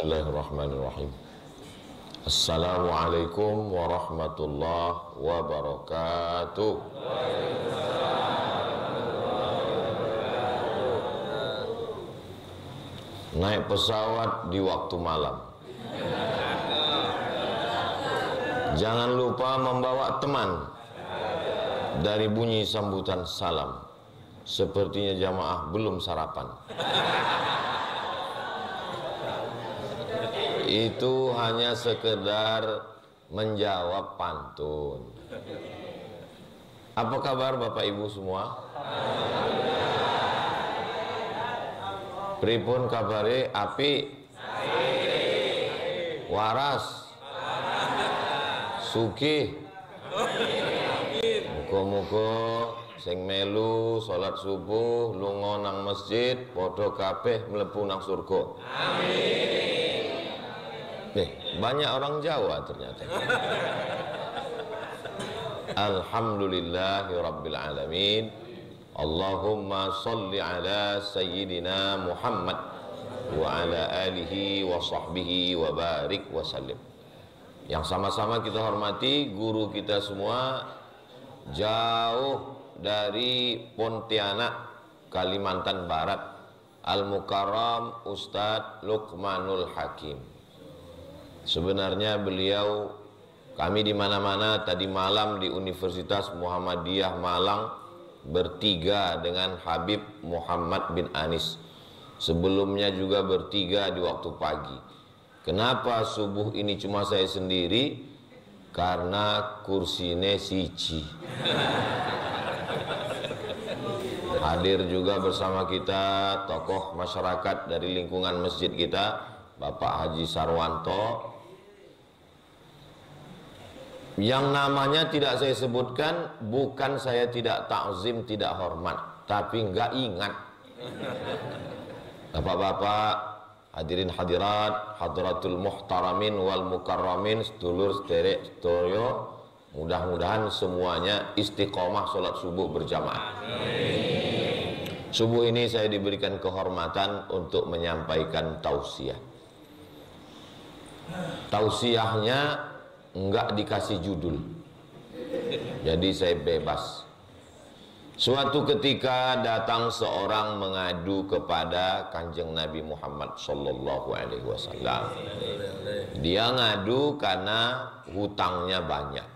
Bismillahirrahmanirrahim. Assalamualaikum warahmatullahi wabarakatuh. Naik pesawat di waktu malam. Jangan lupa membawa teman. Dari bunyi sambutan salam, sepertinya jamaah belum sarapan. Itu hanya sekedar menjawab pantun. Apa kabar Bapak Ibu semua? Pripun kabare? Api? Waras? Sugih? Muga-muga sing melu salat subuh lunga nang masjid padha kabeh mlebu nang surga. Amin. Banyak orang Jawa ternyata. Alhamdulillahi rabbil alamin. Allahumma salli ala sayyidina Muhammad wa ala alihi wa sahbihi wa barik wa sallim. Yang sama-sama kita hormati guru kita semua, jauh dari Pontianak, Kalimantan Barat, Al-Mukarram Ustadz Luqmanul Hakim. Sebenarnya beliau, kami di mana-mana, tadi malam di Universitas Muhammadiyah Malang bertiga dengan Habib Muhammad bin Anis. Sebelumnya juga bertiga di waktu pagi. Kenapa subuh ini cuma saya sendiri? Karena kursine siji. Hadir juga bersama kita tokoh masyarakat dari lingkungan masjid kita, Bapak Haji Sarwanto, yang namanya tidak saya sebutkan. Bukan saya tidak takzim, tidak hormat, tapi enggak ingat. Bapak-bapak, hadirin hadirat, hadratul muhtaramin wal mukarramin, sedulur sederek sedaya, mudah-mudahan semuanya istiqomah sholat subuh berjamaah. Subuh ini saya diberikan kehormatan untuk menyampaikan tausiah. Tausiahnya enggak dikasih judul, jadi saya bebas. Suatu ketika datang seorang mengadu kepada Kanjeng Nabi Muhammad Sallallahu Alaihi Wasallam. Dia ngadu karena hutangnya banyak,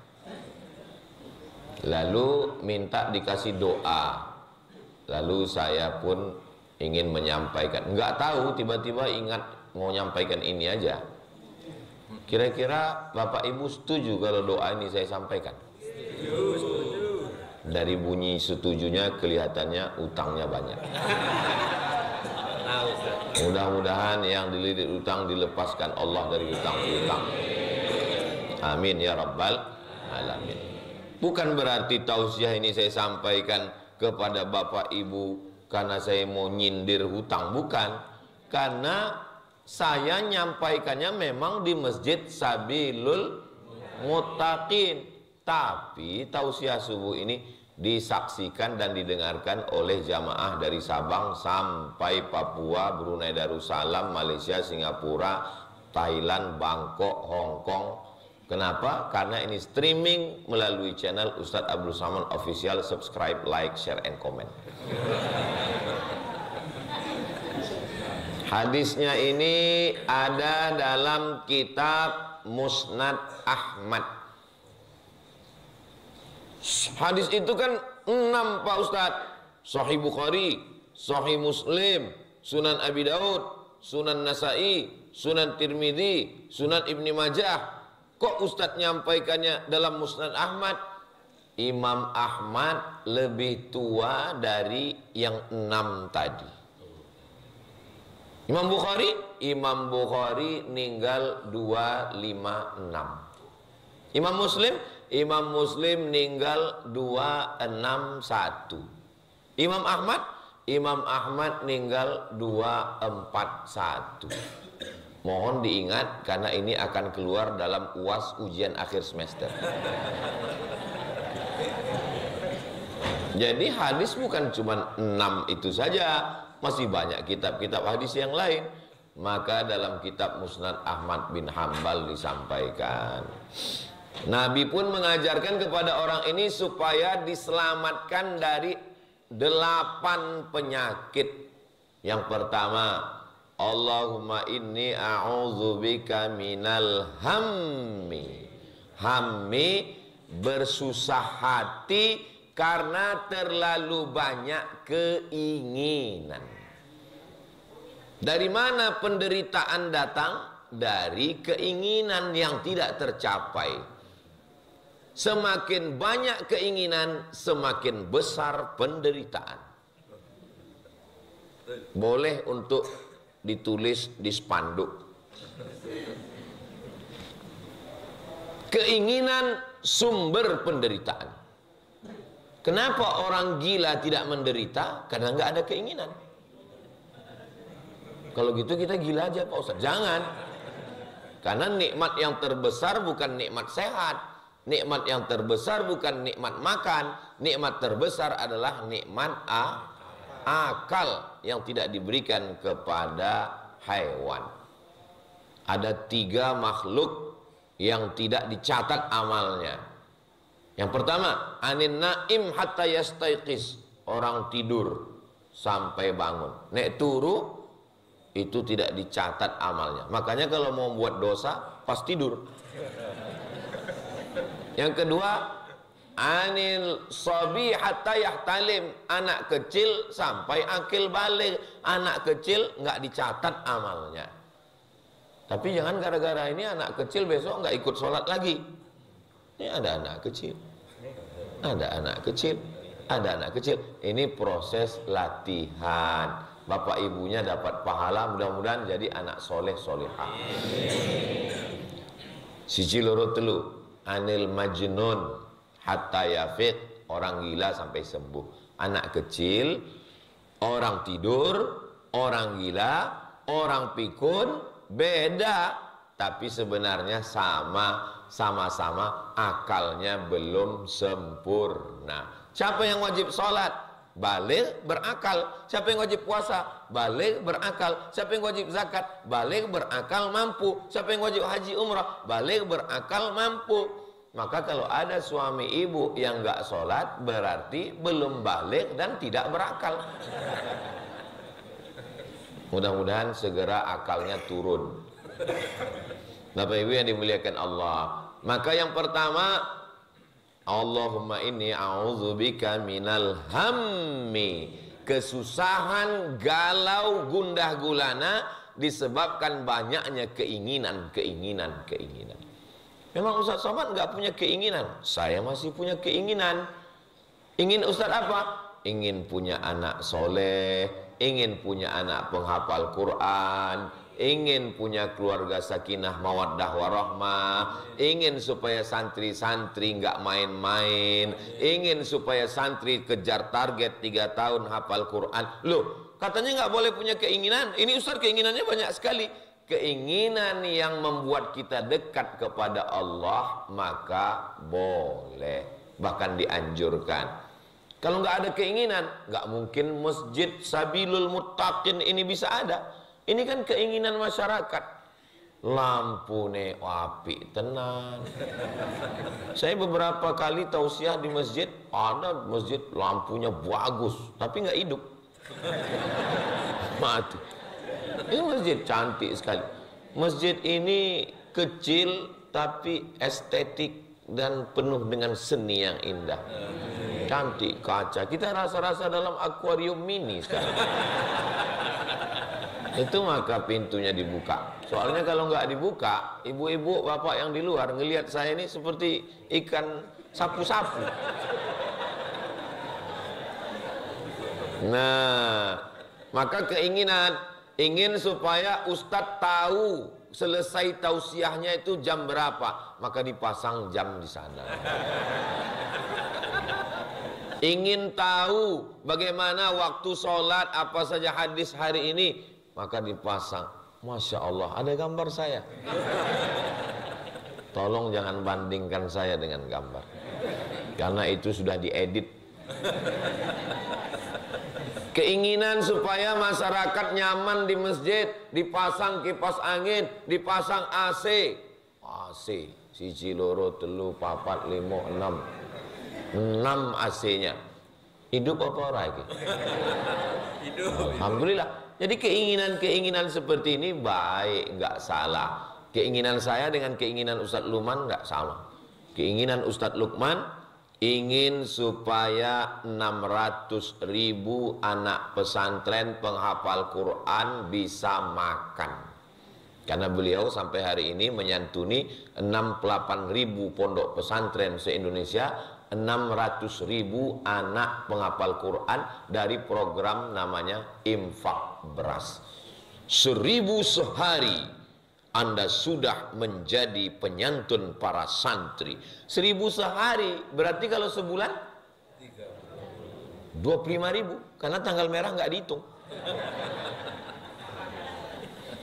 lalu minta dikasih doa. Lalu saya pun ingin menyampaikan, nggak tahu tiba-tiba ingat mau nyampaikan ini aja. Kira-kira Bapak Ibu setuju kalau doa ini saya sampaikan? Setuju. Dari bunyi setujunya kelihatannya utangnya banyak. Mudah-mudahan yang dililit utang dilepaskan Allah dari utang-utang. Amin ya rabbal alamin. Bukan berarti tausiah ini saya sampaikan kepada Bapak Ibu karena saya mau nyindir hutang, bukan. Karena saya nyampaikannya memang di Masjid Sabilul Muttaqin. Tapi tausiah subuh ini disaksikan dan didengarkan oleh jamaah dari Sabang sampai Papua, Brunei Darussalam, Malaysia, Singapura, Thailand, Bangkok, Hong Kong. Kenapa? Karena ini streaming melalui channel Ustadz Abdul Somad Official. Subscribe, like, share, and comment. Hadisnya ini ada dalam kitab Musnad Ahmad. Hadis itu kan 6 Pak Ustadz. Sahih Bukhari, Sahih Muslim, Sunan Abi Daud, Sunan Nasai, Sunan Tirmidzi, Sunan Ibni Majah. Kok Ustadz nyampaikannya dalam Musnad Ahmad? Imam Ahmad lebih tua dari yang 6 tadi. Imam Bukhari ninggal 256. Imam Muslim ninggal 261. Imam Ahmad ninggal 241. Mohon diingat karena ini akan keluar dalam UAS ujian akhir semester. Jadi hadis bukan cuma 6 itu saja, masih banyak kitab-kitab hadis yang lain. Maka dalam kitab Musnad Ahmad bin Hambal disampaikan, Nabi pun mengajarkan kepada orang ini supaya diselamatkan dari 8 penyakit. Yang pertama, Allahumma inni a'udzubika minal hammi. Hammi, bersusah hati karena terlalu banyak keinginan. Dari mana penderitaan datang? Dari keinginan yang tidak tercapai. Semakin banyak keinginan, semakin besar penderitaan. Boleh untuk ditulis di spanduk. Keinginan sumber penderitaan. Kenapa orang gila tidak menderita? Karena nggak ada keinginan. Kalau gitu kita gila aja Pak Ustaz. Jangan. Karena nikmat yang terbesar bukan nikmat sehat. Nikmat yang terbesar bukan nikmat makan. Nikmat terbesar adalah nikmat akal yang tidak diberikan kepada hewan. Ada 3 makhluk yang tidak dicatat amalnya. Yang pertama, anin naim hatta yastaiqis, orang tidur sampai bangun. Nek turu itu tidak dicatat amalnya. Makanya kalau mau buat dosa pas tidur. Yang kedua, anil sabi hatta yahtalim, anak kecil sampai akil balik. Anak kecil nggak dicatat amalnya. Tapi jangan gara-gara ini anak kecil besok nggak ikut sholat lagi. Ini ada anak kecil, ada anak kecil, ada anak kecil. Ini proses latihan. Bapak ibunya dapat pahala, mudah-mudahan jadi anak soleh solehah. Siji loro telu, anil majnun hatta yafiq, orang gila sampai sembuh. Anak kecil, orang tidur, orang gila, orang pikun, beda, tapi sebenarnya sama-sama akalnya belum sempurna. Siapa yang wajib sholat? Baligh berakal. Siapa yang wajib puasa? Baligh berakal. Siapa yang wajib zakat? Baligh berakal mampu. Siapa yang wajib haji umrah? Baligh berakal mampu. Maka kalau ada suami ibu yang nggak sholat, berarti belum baligh dan tidak berakal. Mudah-mudahan segera akalnya turun. Bapak ibu yang dimuliakan Allah. Maka yang pertama, Allahumma inni a'udzubika minal hammi. Kesusahan, galau, gundah gulana disebabkan banyaknya keinginan. Memang Ustaz Somad nggak punya keinginan. Saya masih punya keinginan. Ingin Ustaz apa? Ingin punya anak soleh, ingin punya anak penghafal Quran, ingin punya keluarga sakinah mawaddah warahmah, ingin supaya santri-santri nggak main-main, ingin supaya santri kejar target 3 tahun hafal Quran. Loh, katanya nggak boleh punya keinginan. Ini Ustaz keinginannya banyak sekali. Keinginan yang membuat kita dekat kepada Allah maka boleh, bahkan dianjurkan. Kalau nggak ada keinginan, nggak mungkin masjid Sabilul Muttaqin ini bisa ada. Ini kan keinginan masyarakat. Lampu ne api tenan. Saya beberapa kali tausiah di masjid, ada masjid lampunya bagus, tapi nggak hidup. Mati. Ini masjid cantik sekali. Masjid ini kecil tapi estetik dan penuh dengan seni yang indah. Cantik kaca. Kita rasa-rasa dalam akuarium mini sekarang. Itu maka pintunya dibuka. Soalnya kalau nggak dibuka, ibu-ibu, bapak yang di luar ngelihat saya ini seperti ikan sapu-sapu. Nah, maka keinginan, ingin supaya ustadz tahu selesai tausiahnya itu jam berapa, maka dipasang jam di sana. Ingin tahu bagaimana waktu sholat, apa saja hadis hari ini, maka dipasang. Masya Allah, ada gambar saya. Tolong jangan bandingkan saya dengan gambar, karena itu sudah diedit. Keinginan supaya masyarakat nyaman di masjid, dipasang kipas angin, dipasang AC. AC, siji loro telu papat limo enam, 6 AC-nya. Hidup apa ora iki? Hidup. Alhamdulillah. Jadi keinginan-keinginan seperti ini baik, nggak salah. Keinginan saya dengan keinginan Ustadz Lukman nggak sama. Keinginan Ustadz Lukman ingin supaya 600.000 anak pesantren penghafal Quran bisa makan. Karena beliau sampai hari ini menyantuni 68.000 pondok pesantren se-Indonesia, 600.000 anak penghafal Quran dari program namanya Infak Beras. 1.000 sehari Anda sudah menjadi penyantun para santri. 1.000 sehari, berarti kalau sebulan 25.000, karena tanggal merah nggak dihitung.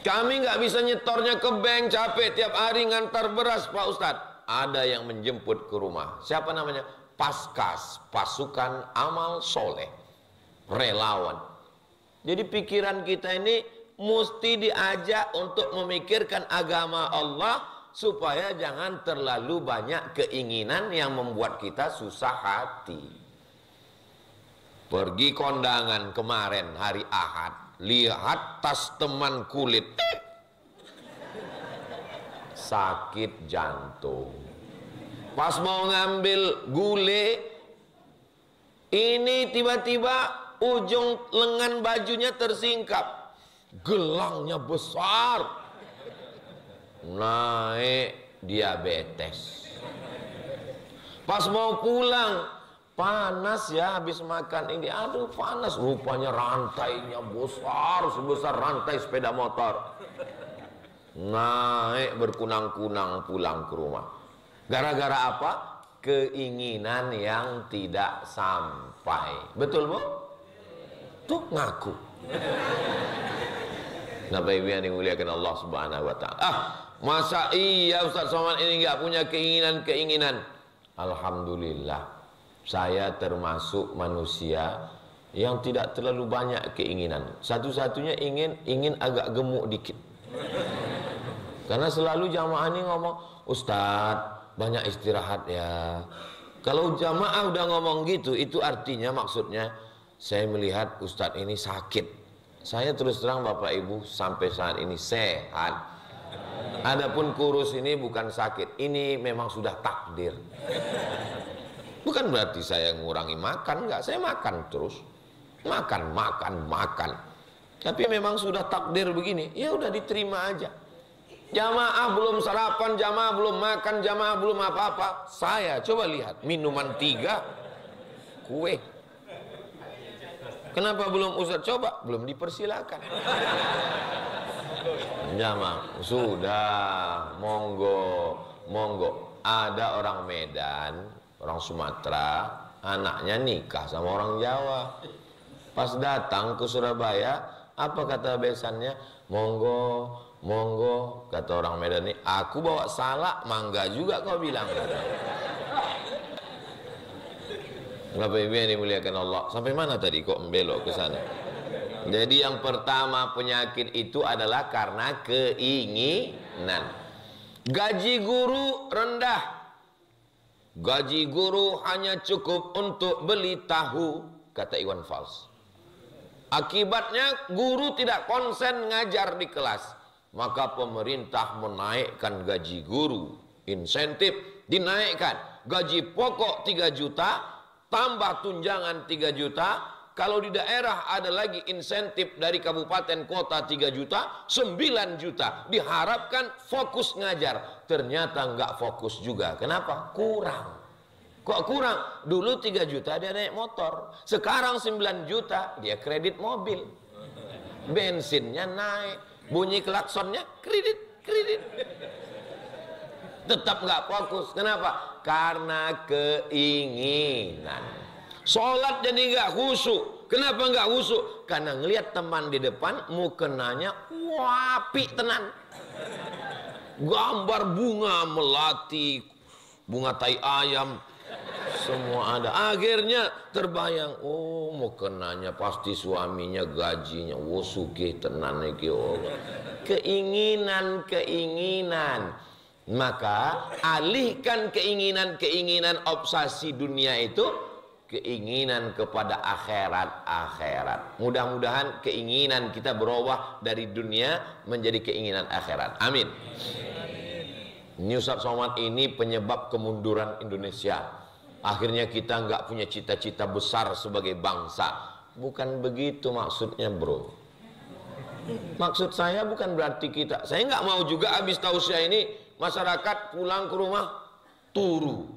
Kami nggak bisa nyetornya ke bank, capek tiap hari ngantar beras Pak Ustadz. Ada yang menjemput ke rumah. Siapa namanya? Paskas, Pasukan Amal Soleh, relawan. Jadi pikiran kita ini mesti diajak untuk memikirkan agama Allah, supaya jangan terlalu banyak keinginan yang membuat kita susah hati. Pergi kondangan kemarin hari Ahad, lihat tas teman kulit, sakit jantung. Pas mau ngambil gule, ini tiba-tiba ujung lengan bajunya tersingkap, gelangnya besar, naik diabetes. Pas mau pulang, panas ya habis makan ini, aduh panas, rupanya rantainya besar sebesar rantai sepeda motor, naik berkunang-kunang pulang ke rumah. Gara-gara apa? Keinginan yang tidak sampai. Betul Bu? Tuh ngaku. Bapak Ibu yang dimuliakan Allah Subhanahu wa taala. Masa iya Ustaz Somad ini nggak punya keinginan-keinginan? Alhamdulillah, saya termasuk manusia yang tidak terlalu banyak keinginan. Satu-satunya ingin agak gemuk dikit. Karena selalu jamaah ini ngomong, Ustaz banyak istirahat ya. Kalau jamaah udah ngomong gitu, itu artinya maksudnya saya melihat Ustadz ini sakit. Saya terus terang Bapak Ibu sampai saat ini sehat. Adapun kurus ini bukan sakit, ini memang sudah takdir. Bukan berarti saya ngurangi makan, enggak, saya makan terus. Makan. Tapi memang sudah takdir begini, ya udah diterima aja. Jamaah belum sarapan, jamaah belum makan, jamaah belum apa-apa. Saya coba lihat, minuman 3, kue. Kenapa belum Ustaz? Coba, belum dipersilakan. Jamaah, sudah, monggo. Ada orang Medan, orang Sumatera, anaknya nikah sama orang Jawa. Pas datang ke Surabaya, apa kata besannya? Monggo, kata orang Medan ini, aku bawa salak, mangga juga kau bilang. Bapak Ibu yang dimuliakan Allah, sampai mana tadi kok membelok ke sana? Jadi yang pertama, penyakit itu adalah karena keinginan. Gaji guru rendah. Gaji guru hanya cukup untuk beli tahu, kata Iwan Fals. Akibatnya guru tidak konsen ngajar di kelas. Maka pemerintah menaikkan gaji guru, insentif dinaikkan, gaji pokok 3 juta, tambah tunjangan 3 juta. Kalau di daerah ada lagi insentif dari kabupaten kota 3 juta, 9 juta. Diharapkan fokus ngajar, ternyata nggak fokus juga. Kenapa? Kurang. Kok kurang? Dulu 3 juta dia naik motor, sekarang 9 juta dia kredit mobil, bensinnya naik, bunyi klaksonnya kredit. Tetap nggak fokus. Kenapa? Karena keinginan. Sholat jadi nggak khusyuk. Kenapa nggak khusyuk? Karena ngelihat teman di depan mukenanya wapi tenan. Gambar bunga melati, bunga tai ayam, Semua ada. Akhirnya terbayang, oh mau kenanya pasti suaminya gajinya, oh sugih tenan iki. Keinginan. Maka alihkan keinginan obsesi dunia itu keinginan kepada akhirat. Mudah-mudahan keinginan kita berubah dari dunia menjadi keinginan akhirat. Amin. Ini Ustaz Somad ini penyebab kemunduran Indonesia. Akhirnya kita nggak punya cita-cita besar sebagai bangsa. Bukan begitu maksudnya, bro. Maksud saya bukan berarti kita. Saya nggak mau juga habis tausiah ini masyarakat pulang ke rumah turu,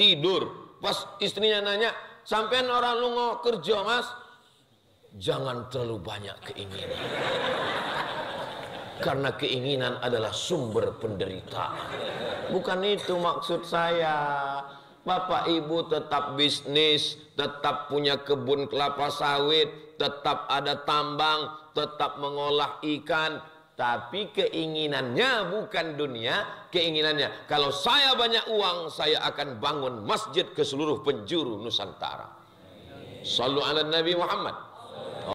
tidur. Pas istrinya nanya, sampean orang lungo kerja mas, jangan terlalu banyak keinginan. Karena keinginan adalah sumber penderitaan. Bukan itu maksud saya. Bapak ibu tetap bisnis, tetap punya kebun kelapa sawit, tetap ada tambang, tetap mengolah ikan. Tapi keinginannya bukan dunia, keinginannya kalau saya banyak uang, saya akan bangun masjid ke seluruh penjuru Nusantara. Sallu ala Nabi Muhammad.